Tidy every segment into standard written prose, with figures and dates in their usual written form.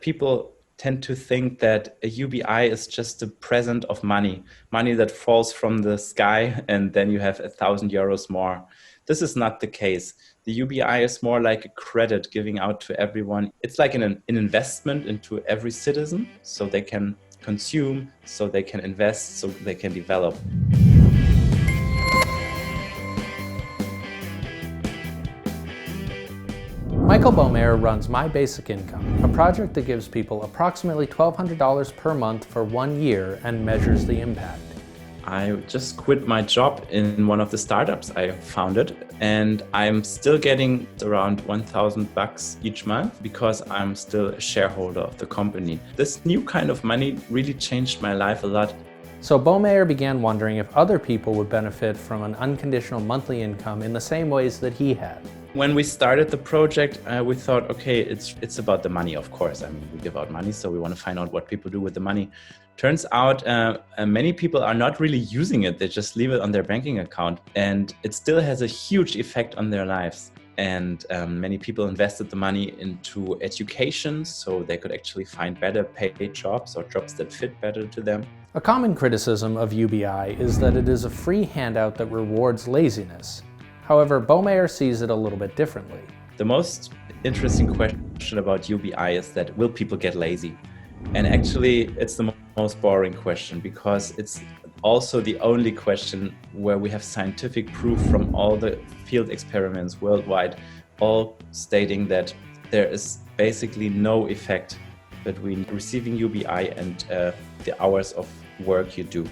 People tend to think that a UBI is just a present of money that falls from the sky, and then you have 1,000 euros more. This is not the case. The UBI is more like a credit giving out to everyone. It's like an investment into every citizen, so they can consume, so they can invest, so they can develop. Michael Bohmeyer runs My Basic Income, a project that gives people approximately $1,200 per month for 1 year and measures the impact. I just quit my job in one of the startups I founded, and I'm still getting around 1,000 bucks each month because I'm still a shareholder of the company. This new kind of money really changed my life a lot. So Bohmeyer began wondering if other people would benefit from an unconditional monthly income in the same ways that he had. When we started the project, we thought, okay, it's about the money, of course. I mean, we give out money, so we want to find out what people do with the money. Turns out many people are not really using it. They just leave it on their banking account, and it still has a huge effect on their lives. And many people invested the money into education, so they could actually find better paid jobs or jobs that fit better to them. A common criticism of UBI is that it is a free handout that rewards laziness. However, Bohmeyer sees it a little bit differently. The most interesting question about UBI is that will people get lazy? And actually, it's the most boring question because it's also the only question where we have scientific proof from all the field experiments worldwide, all stating that there is basically no effect between receiving UBI and the hours of work you do.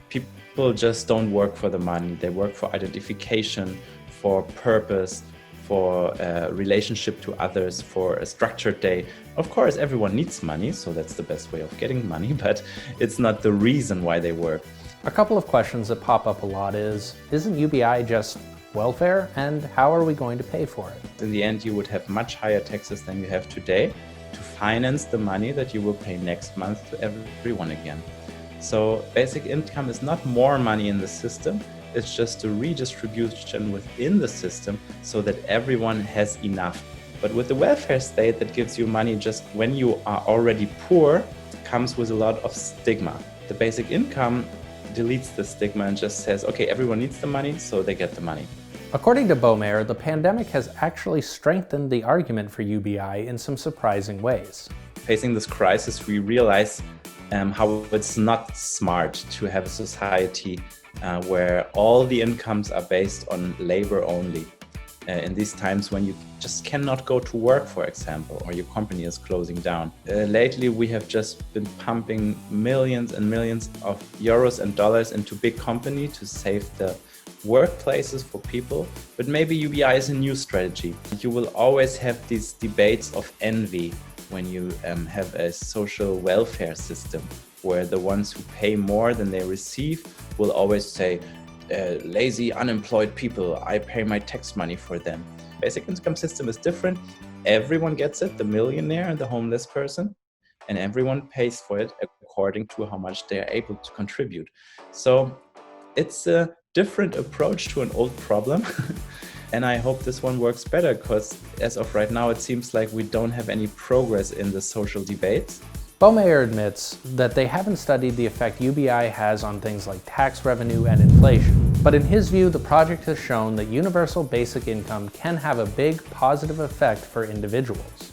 People just don't work for the money. They work for identification, for purpose, for a relationship to others, for a structured day. Of course, everyone needs money, so that's the best way of getting money, but it's not the reason why they work. A couple of questions that pop up a lot isn't UBI just welfare, and how are we going to pay for it? In the end, you would have much higher taxes than you have today to finance the money that you will pay next month to everyone again. So basic income is not more money in the system, it's just a redistribution within the system so that everyone has enough. But with the welfare state that gives you money just when you are already poor, comes with a lot of stigma. The basic income deletes the stigma and just says, okay, everyone needs the money, so they get the money. According to Bohmeyer, the pandemic has actually strengthened the argument for UBI in some surprising ways. Facing this crisis, we realize how it's not smart to have a society where all the incomes are based on labor only. In these times when you just cannot go to work, for example, or your company is closing down. Lately, we have just been pumping millions and millions of euros and dollars into big company to save the workplaces for people. But maybe UBI is a new strategy. You will always have these debates of envy when you have a social welfare system where the ones who pay more than they receive will always say, lazy, unemployed people, I pay my tax money for them. Basic income system is different. Everyone gets it, the millionaire and the homeless person, and everyone pays for it according to how much they are able to contribute. So it's a different approach to an old problem. And I hope this one works better because as of right now, it seems like we don't have any progress in the social debates. Bohmeyer admits that they haven't studied the effect UBI has on things like tax revenue and inflation. But in his view, the project has shown that universal basic income can have a big positive effect for individuals.